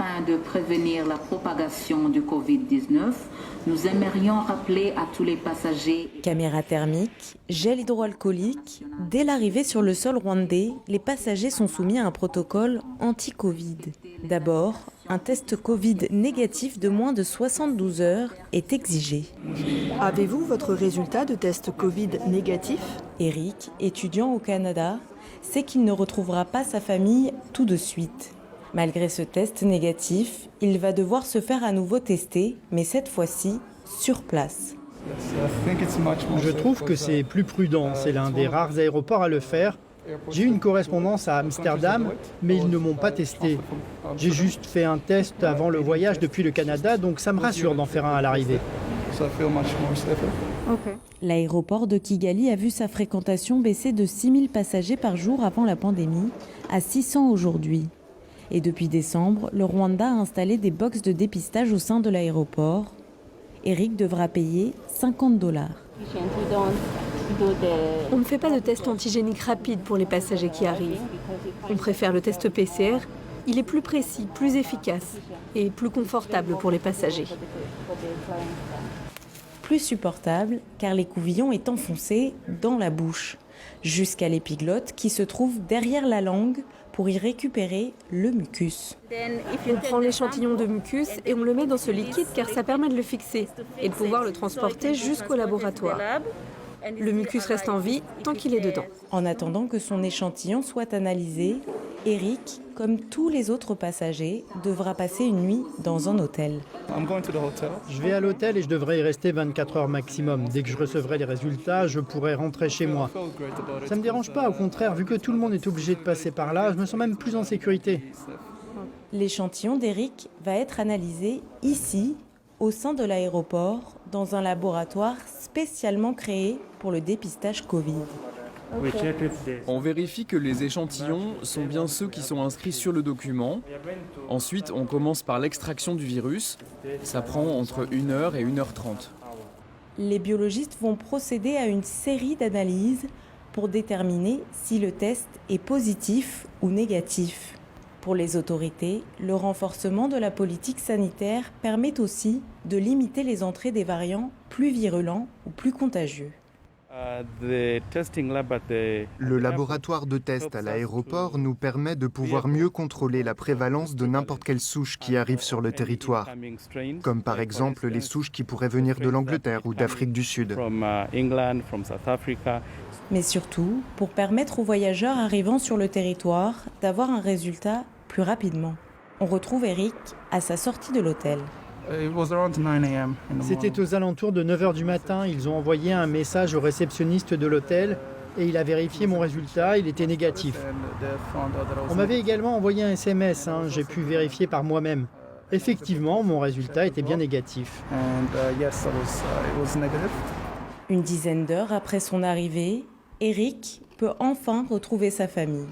Afin de prévenir la propagation du Covid-19, nous aimerions rappeler à tous les passagers... Caméra thermique, gel hydroalcoolique. Dès l'arrivée sur le sol rwandais, les passagers sont soumis à un protocole anti-Covid. D'abord, un test Covid négatif de moins de 72 heures est exigé. Avez-vous votre résultat de test Covid négatif ? Eric, étudiant au Canada, sait qu'il ne retrouvera pas sa famille tout de suite. Malgré ce test négatif, il va devoir se faire à nouveau tester, mais cette fois-ci sur place. Je trouve que c'est plus prudent, c'est l'un des rares aéroports à le faire. J'ai eu une correspondance à Amsterdam, mais ils ne m'ont pas testé. J'ai juste fait un test avant le voyage depuis le Canada, donc ça me rassure d'en faire un à l'arrivée. L'aéroport de Kigali a vu sa fréquentation baisser de 6 000 passagers par jour avant la pandémie à 600 aujourd'hui. Et depuis décembre, le Rwanda a installé des box de dépistage au sein de l'aéroport. Eric devra payer $50. On ne fait pas de test antigénique rapide pour les passagers qui arrivent. On préfère le test PCR. Il est plus précis, plus efficace et plus confortable pour les passagers. Plus supportable car l'écouvillon est enfoncé dans la bouche, jusqu'à l'épiglotte qui se trouve derrière la langue pour y récupérer le mucus. On prend l'échantillon de mucus et on le met dans ce liquide car ça permet de le fixer et de pouvoir le transporter jusqu'au laboratoire. Le mucus reste en vie tant qu'il est dedans. En attendant que son échantillon soit analysé, Eric, comme tous les autres passagers, devra passer une nuit dans un hôtel. Je vais à l'hôtel et je devrais y rester 24 heures maximum. Dès que je recevrai les résultats, je pourrai rentrer chez moi. Ça ne me dérange pas, au contraire, vu que tout le monde est obligé de passer par là, je me sens même plus en sécurité. L'échantillon d'Eric va être analysé ici, au sein de l'aéroport, dans un laboratoire spécialement créé pour le dépistage Covid. On vérifie que les échantillons sont bien ceux qui sont inscrits sur le document. Ensuite, on commence par l'extraction du virus. Ça prend entre 1 heure et 1h30. Les biologistes vont procéder à une série d'analyses pour déterminer si le test est positif ou négatif. Pour les autorités, le renforcement de la politique sanitaire permet aussi de limiter les entrées des variants plus virulents ou plus contagieux. Le laboratoire de test à l'aéroport nous permet de pouvoir mieux contrôler la prévalence de n'importe quelle souche qui arrive sur le territoire, comme par exemple les souches qui pourraient venir de l'Angleterre ou d'Afrique du Sud. Mais surtout, pour permettre aux voyageurs arrivant sur le territoire d'avoir un résultat plus rapidement. On retrouve Eric à sa sortie de l'hôtel. C'était aux alentours de 9 h du matin. Ils ont envoyé un message au réceptionniste de l'hôtel et il a vérifié mon résultat, il était négatif. On m'avait également envoyé un SMS, j'ai pu vérifier par moi-même. Effectivement, mon résultat était bien négatif. Une dizaine d'heures après son arrivée, Eric peut enfin retrouver sa famille.